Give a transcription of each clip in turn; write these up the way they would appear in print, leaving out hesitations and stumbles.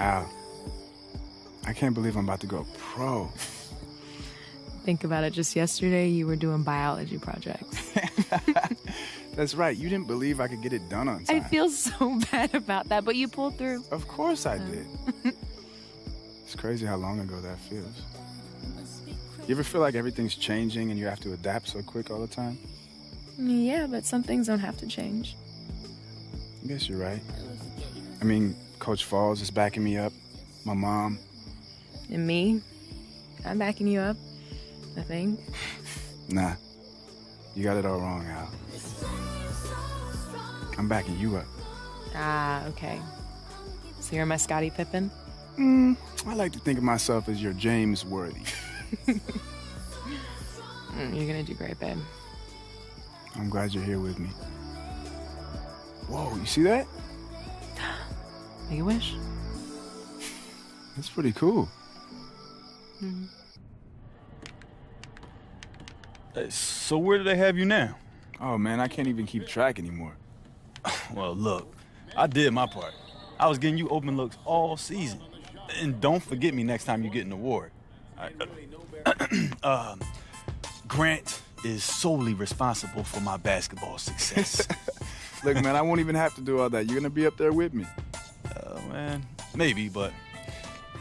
Al, I can't believe I'm about to go pro. Think about it. Just yesterday, you were doing biology projects. That's right. You didn't believe I could get it done on time. I feel so bad about that, but you pulled through. Of course I did. It's crazy how long ago that feels. You ever feel like everything's changing and you have to adapt so quick all the time? Yeah, but some things don't have to change. I guess you're right. I mean, Coach Falls is backing me up. My mom. And me? I'm backing you up, I think. Nah. You got it all wrong, Al. I'm backing you up. Ah, okay. So you're my Scottie Pippen? I like to think of myself as your James Worthy. You're gonna do great, babe. I'm glad you're here with me. Whoa, you see that? Make a wish. That's pretty cool. So where do they have you now? Oh, man, I can't even keep track anymore. Well, look, I did my part. I was getting you open looks all season. And don't forget me next time you get an award. Grant is solely responsible for my basketball success. Look, man, I won't even have to do all that. You're gonna be up there with me. Man, maybe, but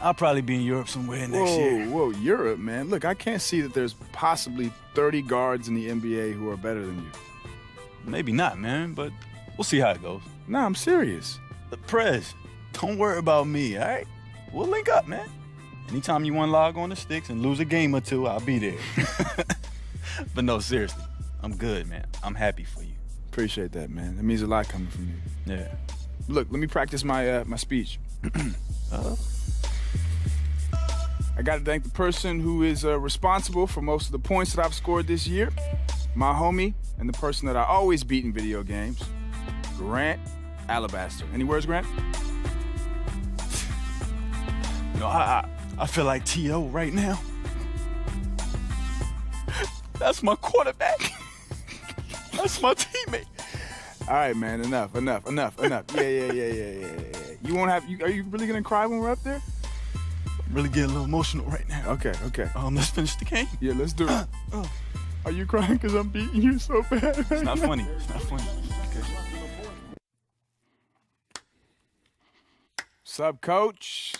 I'll probably be in Europe somewhere next year. Whoa, Europe, man. Look, I can't see that there's possibly 30 guards in the NBA who are better than you. Maybe not, man, but we'll see how it goes. Nah, I'm serious. Prez, don't worry about me, all right? We'll link up, man. Anytime you want to log on the sticks and lose a game or two, I'll be there. But no, seriously, I'm good, man. I'm happy for you. Appreciate that, man. That means a lot coming from you. Yeah. Look, let me practice my my speech. I got to thank the person who is responsible for most of the points that I've scored this year, my homie, and the person that I always beat in video games, Grant Alabaster. Any words, Grant? No, I feel like T.O. right now. That's my quarterback. That's my teammate. All right, man, enough. Yeah. You won't have, are you really gonna cry when we're up there? I'm really getting a little emotional right now. Okay. Let's finish the game. Yeah, let's do it. Are you crying because I'm beating you so bad? It's not funny. Okay. Sup, coach?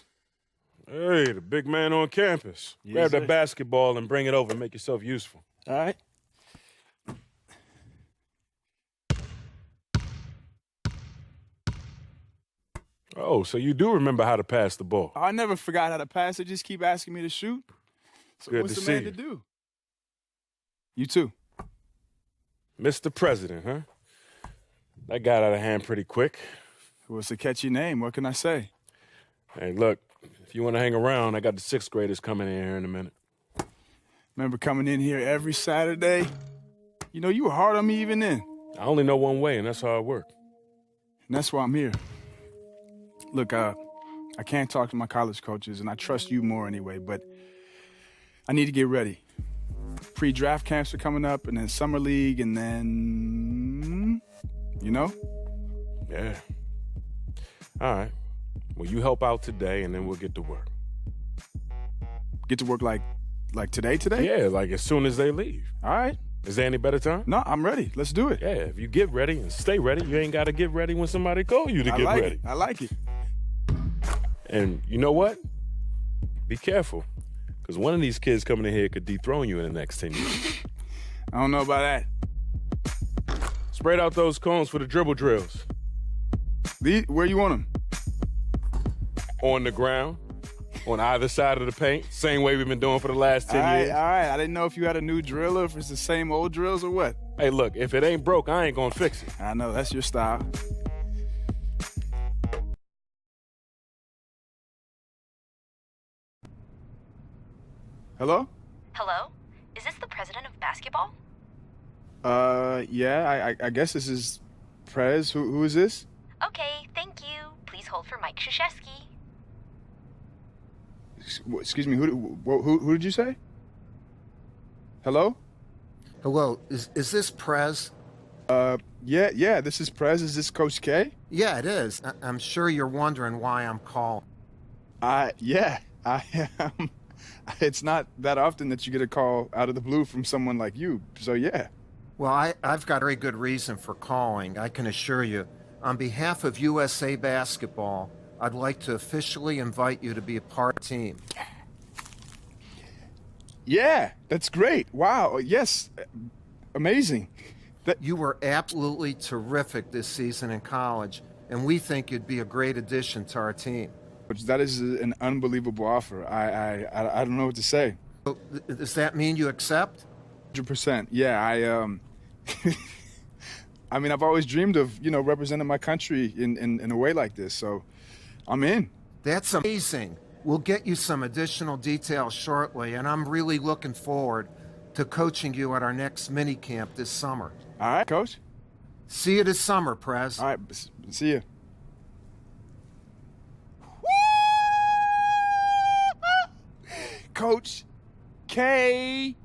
Hey, the big man on campus. Yes, Grab sir. that basketball and bring it over and make yourself useful. All right. Oh, so you do remember how to pass the ball. I never forgot how to pass. They just keep asking me to shoot. So Good what's to the see man you. to do? You too. Mr. President, huh? That got out of hand pretty quick. Well, it's a catchy name. What can I say? Hey, look, if you want to hang around, I got the sixth graders coming in here in a minute. Remember coming in here every Saturday? You know, you were hard on me even then. I only know one way, and that's how I work. And that's why I'm here. Look, I can't talk to my college coaches, and I trust you more anyway, but I need to get ready. Pre-draft camps are coming up, and then summer league, and then, you know? Yeah. All right. Well, you help out today, and then we'll get to work. Get to work like today? Yeah, like as soon as they leave. All right. Is there any better time? No, I'm ready. Let's do it. Yeah, if you get ready and stay ready, you ain't got to get ready when somebody call you to get ready. I like it. And you know what? Be careful, because one of these kids coming in here could dethrone you in the next 10 years. I don't know about that. Spread out those cones for the dribble drills. Where you want them? On the ground, on either side of the paint, same way we've been doing for the last 10 years. All right. I didn't know if you had a new drill or if it's the same old drills or what. Hey, look, if it ain't broke, I ain't gonna fix it. I know, that's your style. Hello? Hello? Is this the president of basketball? Yeah, I guess this is Prez. Who is this? Okay, thank you. Please hold for Mike Krzyzewski. Excuse me, who did you say? Hello? Hello, is this Prez? Yeah, this is Prez. Is this Coach K? Yeah, it is. I'm sure you're wondering why I'm calling. Yeah, I am. It's not that often that you get a call out of the blue from someone like you. So, yeah. Well, I've got a very good reason for calling, I can assure you. On behalf of USA Basketball, I'd like to officially invite you to be a part of the team. Yeah, that's great. Wow. Yes. Amazing. You were absolutely terrific this season in college, and we think you'd be a great addition to our team. That is an unbelievable offer. I don't know what to say. So, does that mean you accept? 100%. Yeah, I mean, I've always dreamed of, representing my country in a way like this, so I'm in. That's amazing. We'll get you some additional details shortly, and I'm really looking forward to coaching you at our next mini camp this summer. All right, Coach. See you this summer, Prez. All right, see you. Coach K,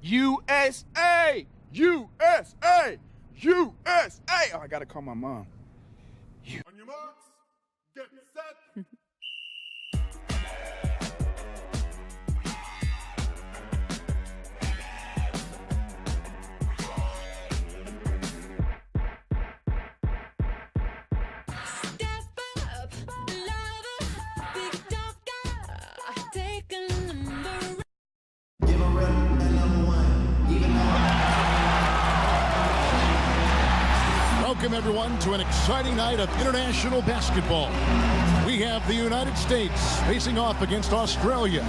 USA, USA, USA. Oh, I gotta call my mom. On your marks, get set. Welcome, everyone, to an exciting night of international basketball. We have the United States facing off against Australia.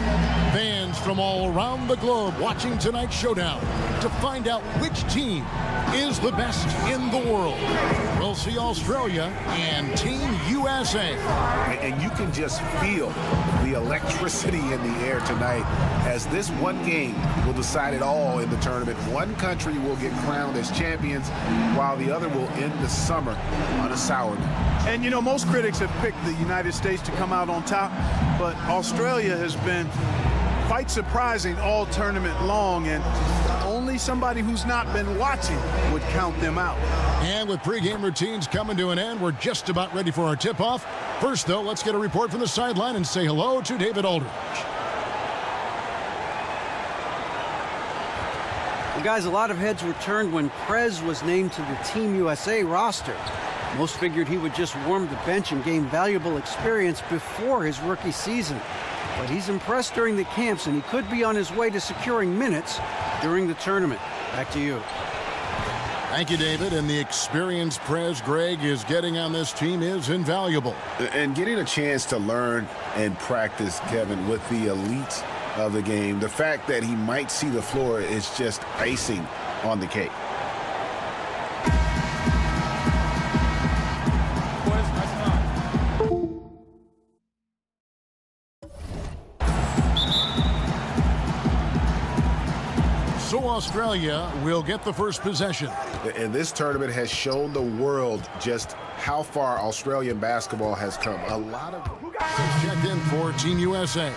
Fans from all around the globe watching tonight's showdown to find out which team is the best in the world. We'll see Australia and Team USA. And you can just feel the electricity in the air tonight, as this one game will decide it all in the tournament. One country will get crowned as champions, while the other will end the summer on a sour note. And, most critics have picked the United States to come out on top, but Australia has been quite surprising all tournament long, and only somebody who's not been watching would count them out. And with pregame routines coming to an end, we're just about ready for our tip-off. First, though, let's get a report from the sideline and say hello to David Aldridge. Well, guys, a lot of heads were turned when Prez was named to the Team USA roster. Most figured he would just warm the bench and gain valuable experience before his rookie season. But he's impressed during the camps, and he could be on his way to securing minutes during the tournament. Back to you. Thank you, David. And the experience Prez Greg is getting on this team is invaluable. And getting a chance to learn and practice, Kevin, with the elite of the game, the fact that he might see the floor is just icing on the cake. So Australia will get the first possession. And this tournament has shown the world just how far Australian basketball has come. A lot of checked in for Team USA.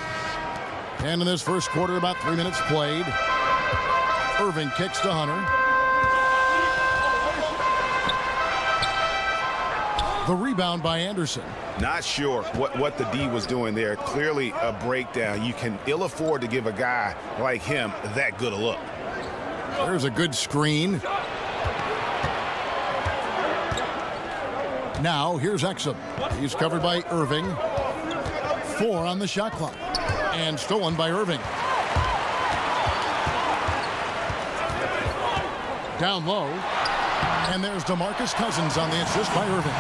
And in this first quarter, about 3 minutes played. Irving kicks to Hunter. The rebound by Anderson. Not sure what the D was doing there. Clearly a breakdown. You can ill afford to give a guy like him that good a look. There's a good screen. Now here's Exum. He's covered by Irving. 4 on the shot clock. And stolen by Irving. Down low. And there's DeMarcus Cousins on the assist by Irving.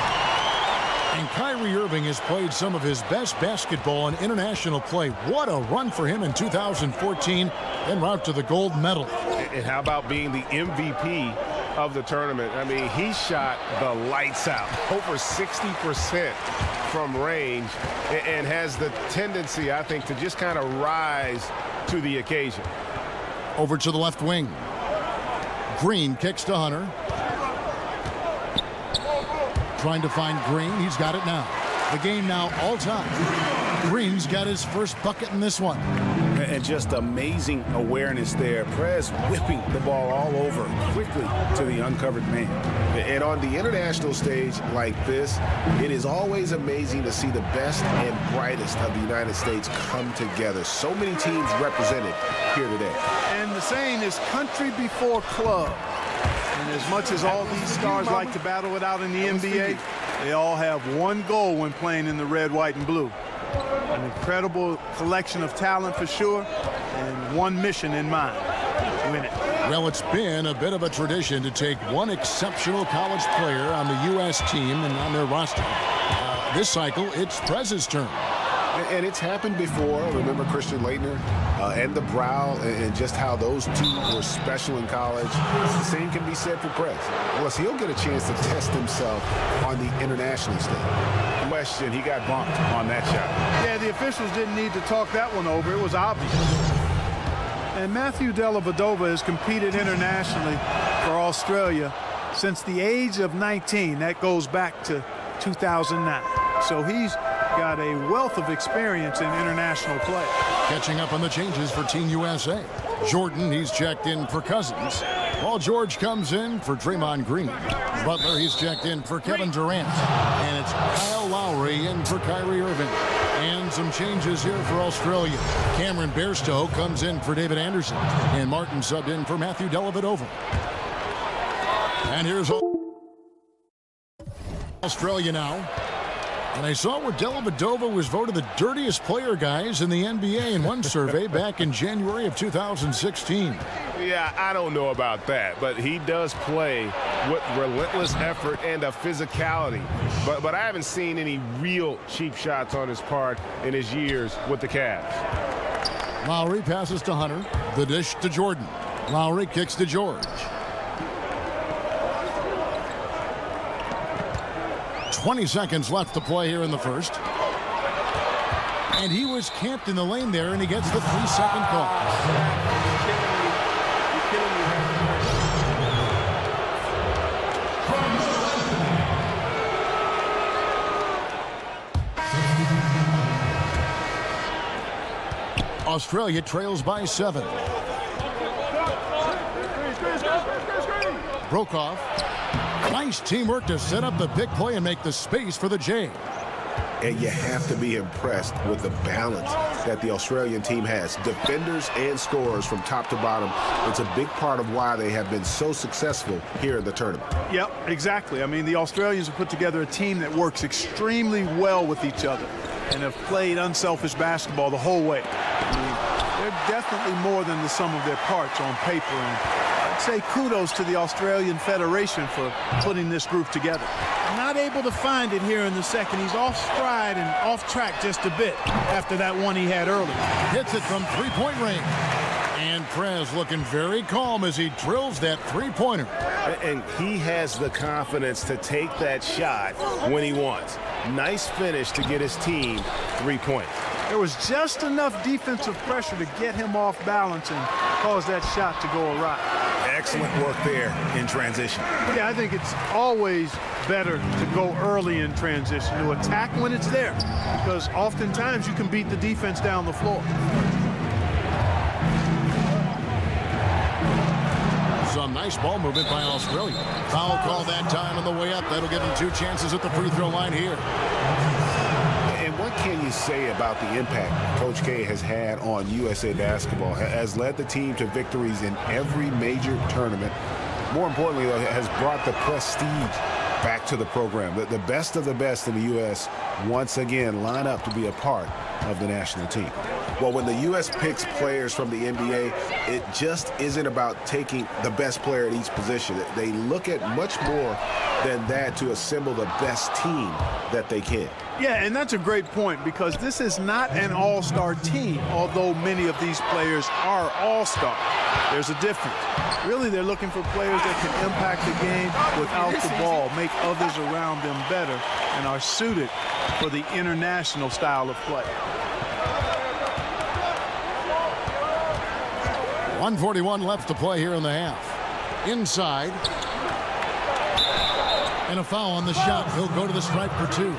And Kyrie Irving has played some of his best basketball in international play. What a run for him in 2014 en route to the gold medal. And how about being the MVP of the tournament? I mean, he shot the lights out, over 60% from range, and has the tendency, I think, to just kind of rise to the occasion. Over to the left wing. Green kicks to Hunter. Trying to find Green. He's got it now. The game now all time. Green's got his first bucket in this one. and just amazing awareness there. Prez whipping the ball all over quickly to the uncovered man. And on the international stage like this, it is always amazing to see the best and brightest of the United States come together. So many teams represented here today. And the saying is country before club. And as much as all these stars like to battle it out in the NBA, they all have one goal when playing in the red, white, and blue. An incredible collection of talent for sure, and one mission in mind: win it. Well, it's been a bit of a tradition to take one exceptional college player on the U.S. team and on their roster. This cycle, it's Prez's turn. And it's happened before. Remember Christian Laettner and the Brow, and just how those two were special in college. The same can be said for Prez. Plus, he'll get a chance to test himself on the international stage. Question, he got bumped on that shot. Yeah, the officials didn't need to talk that one over. It was obvious. And Matthew Dellavedova has competed internationally for Australia since the age of 19. That goes back to 2009. So he's got a wealth of experience in international play. Catching up on the changes for Team USA. Jordan, he's checked in for Cousins. Paul George comes in for Draymond Green. Butler, he's checked in for Kevin Durant. And it's Kyle Lowry in for Kyrie Irving. And some changes here for Australia. Cameron Bairstow comes in for David Anderson. And Martin subbed in for Matthew Dellavedova. And here's Australia now. And I saw where Dellavedova was voted the dirtiest player, guys, in the NBA in one survey back in January of 2016. Yeah, I don't know about that, but he does play with relentless effort and a physicality. But I haven't seen any real cheap shots on his part in his years with the Cavs. Lowry passes to Hunter. The dish to Jordan. Lowry kicks to George. 20 seconds left to play here in the first. And he was camped in the lane there, and he gets the 3-second call. Australia trails by 7. Brokoff. Nice teamwork to set up the big play and make the space for the J. And you have to be impressed with the balance that the Australian team has. Defenders and scorers from top to bottom. It's a big part of why they have been so successful here in the tournament. Yep, exactly. I mean, the Australians have put together a team that works extremely well with each other and have played unselfish basketball the whole way. I mean, they're definitely more than the sum of their parts on paper. And I'd say kudos to the Australian Federation for putting this group together. Not able to find it here in the second. He's off stride and off track just a bit after that one he had earlier. Hits it from three-point range. And Prez looking very calm as he drills that three-pointer. And he has the confidence to take that shot when he wants. Nice finish to get his team 3 points. There was just enough defensive pressure to get him off balance and cause that shot to go awry. Excellent work there in transition. Yeah, I think it's always better to go early in transition, to attack when it's there, because oftentimes you can beat the defense down the floor. Some nice ball movement by Australia. Foul call that time on the way up. That'll give them 2 chances at the free throw line here. And what can you say about the impact Coach K has had on USA basketball? Has led the team to victories in every major tournament. More importantly, though, has brought the prestige back to the program. The best of the best in the U.S. once again line up to be a part of the national team. Well, when the U.S. picks players from the NBA, it just isn't about taking the best player at each position. They look at much more than that to assemble the best team that they can. Yeah, and that's a great point, because this is not an all-star team, although many of these players are all-star. There's a difference. Really, they're looking for players that can impact the game without the ball, make others around them better, and are suited for the international style of play. 1:41 left to play here in the half. Inside. And a foul on the shot. He'll go to the stripe for 2.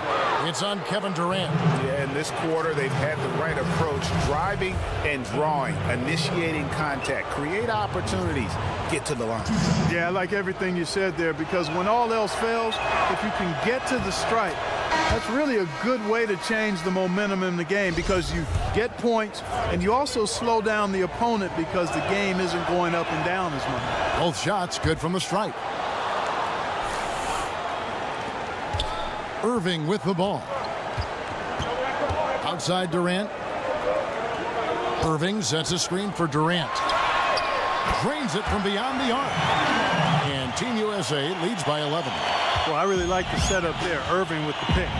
It's on Kevin Durant. Yeah, in this quarter, they've had the right approach, driving and drawing, initiating contact, create opportunities, get to the line. Yeah, I like everything you said there, because when all else fails, if you can get to the stripe, that's really a good way to change the momentum in the game, because you get points and you also slow down the opponent because the game isn't going up and down as much. Both shots good from the stripe. Irving with the ball. Outside Durant. Irving sets a screen for Durant. Drains it from beyond the arc. And Team USA leads by 11. Well, I really like the setup there. Irving with the pick.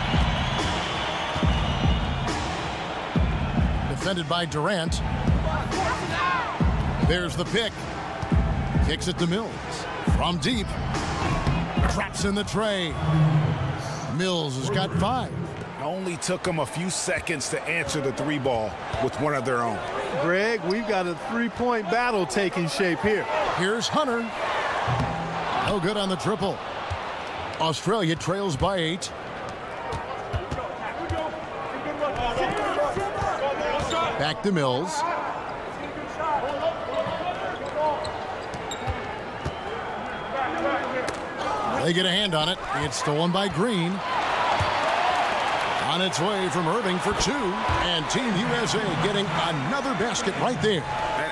Defended by Durant. There's the pick. Kicks it to Mills. From deep. Traps in the tray. Mills has got 5. It only took them a few seconds to answer the 3 ball with one of their own. Greg, we've got a 3-point battle taking shape here. Here's Hunter. No good on the triple. Australia trails by 8. Back to Mills. They get a hand on it. It's stolen by Green. On its way from Irving for 2. And Team USA getting another basket right there.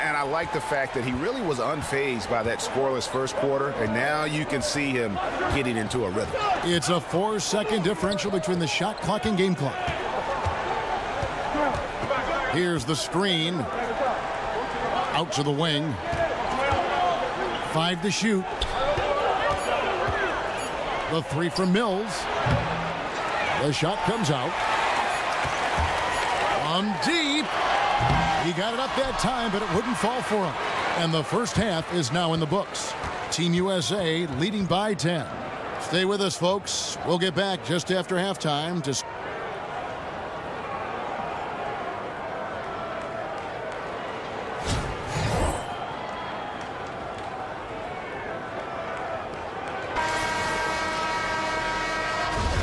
And I like the fact that he really was unfazed by that scoreless first quarter, and now you can see him getting into a rhythm. It's a 4-second differential between the shot clock and game clock. Here's the screen. Out to the wing. 5 to shoot. The 3 from Mills. The shot comes out. From deep. He got it up that time, but it wouldn't fall for him. And the first half is now in the books. Team USA leading by 10. Stay with us, folks. We'll get back just after halftime to...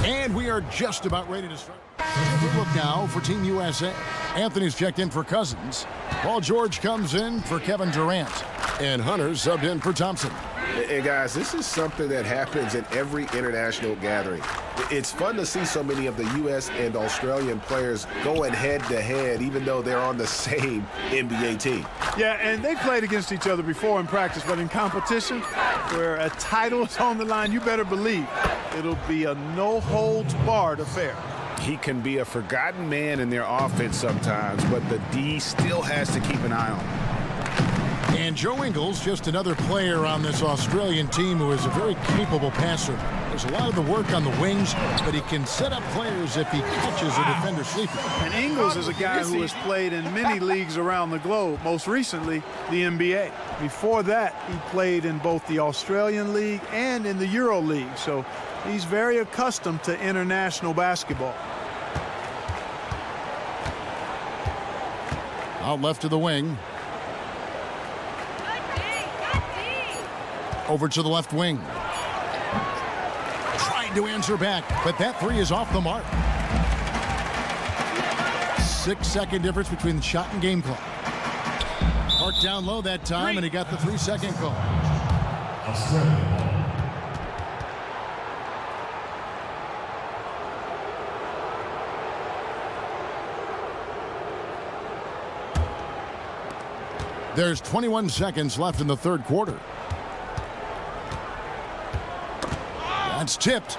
And we are just about ready to start. We'll look now for Team USA. Anthony's checked in for Cousins. Paul George comes in for Kevin Durant. And Hunter subbed in for Thompson. And guys, this is something that happens in every international gathering. It's fun to see so many of the U.S. and Australian players going head-to-head, even though they're on the same NBA team. Yeah, and they played against each other before in practice, but in competition, where a title is on the line, you better believe it'll be a no-holds-barred affair. He can be a forgotten man in their offense sometimes, but the D still has to keep an eye on him. And Joe Ingles, just another player on this Australian team who is a very capable passer. There's a lot of the work on the wings, but he can set up players if he catches a defender sleeping. And Ingles is a guy who has played in many leagues around the globe, most recently the NBA. Before that, he played in both the Australian League and in the Euro League, so he's very accustomed to international basketball. Out left to the wing. Over to the left wing. Trying to answer back, but that 3 is off the mark. 6-second difference between the shot and game clock. Parked down low that time, and he got the 3-second call. There's 21 seconds left in the third quarter. That's tipped.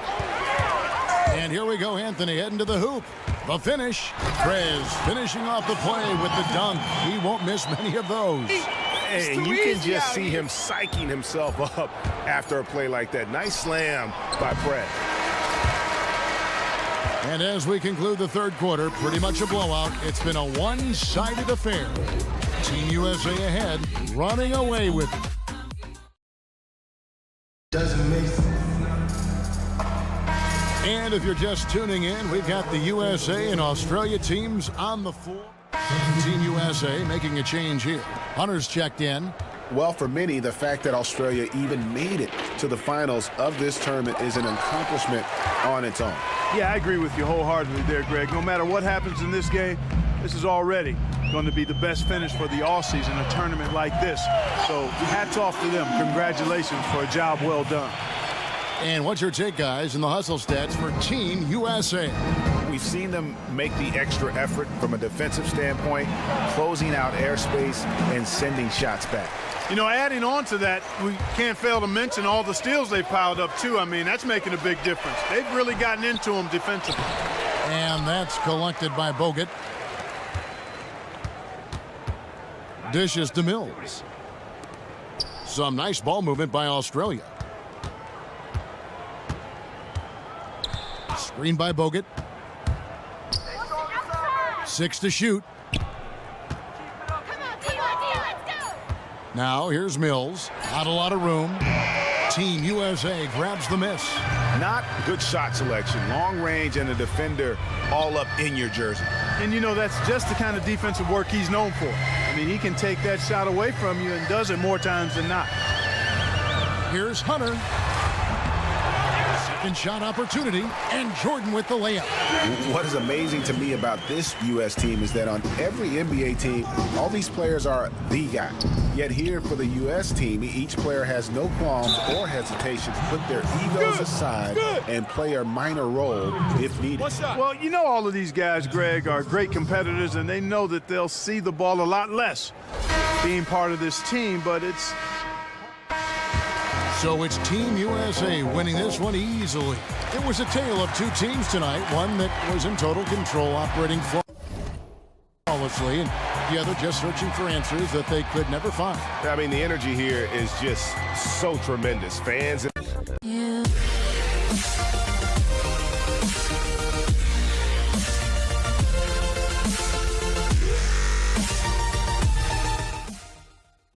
And here we go, Anthony heading to the hoop. The finish. Prez finishing off the play with the dunk. He won't miss many of those. And you can just see him psyching himself up after a play like that. Nice slam by Prez. And as we conclude the third quarter, pretty much a blowout. It's been a one-sided affair. Team USA ahead, running away with it. Doesn't make sense. And if you're just tuning in, we've got the USA and Australia teams on the floor. Team USA making a change here. Hunter's checked in. Well, for many, the fact that Australia even made it to the finals of this tournament is an accomplishment on its own. Yeah, I agree with you wholeheartedly there, Greg. No matter what happens in this game, this is already going to be the best finish for the all-season, a tournament like this. So hats off to them. Congratulations for a job well done. And what's your take, guys, in the hustle stats for Team USA? We've seen them make the extra effort from a defensive standpoint, closing out airspace and sending shots back. You know, adding on to that, we can't fail to mention all the steals they've piled up, too. I mean, that's making a big difference. They've really gotten into them defensively. And that's collected by Bogut. Dishes to Mills. Some nice ball movement by Australia. Screen by Bogut. 6 to shoot. Now here's Mills. Not a lot of room. Team USA grabs the miss. Not good shot selection. Long range and a defender all up in your jersey. And, you know, that's just the kind of defensive work he's known for. I mean, he can take that shot away from you and does it more times than not. Here's Hunter. Second shot opportunity, and Jordan with the layup. What is amazing to me about this U.S. team is that on every NBA team, all these players are the guy. Yet here for the U.S. team, each player has no qualms or hesitation to put their egos aside and play a minor role if needed. Well, you know, all of these guys, Greg, are great competitors, and they know that they'll see the ball a lot less being part of this team, but it's... So it's Team USA winning this one easily. It was a tale of two teams tonight, one that was in total control, operating flawlessly, and the other just searching for answers that they could never find. I mean, the energy here is just so tremendous. Fans...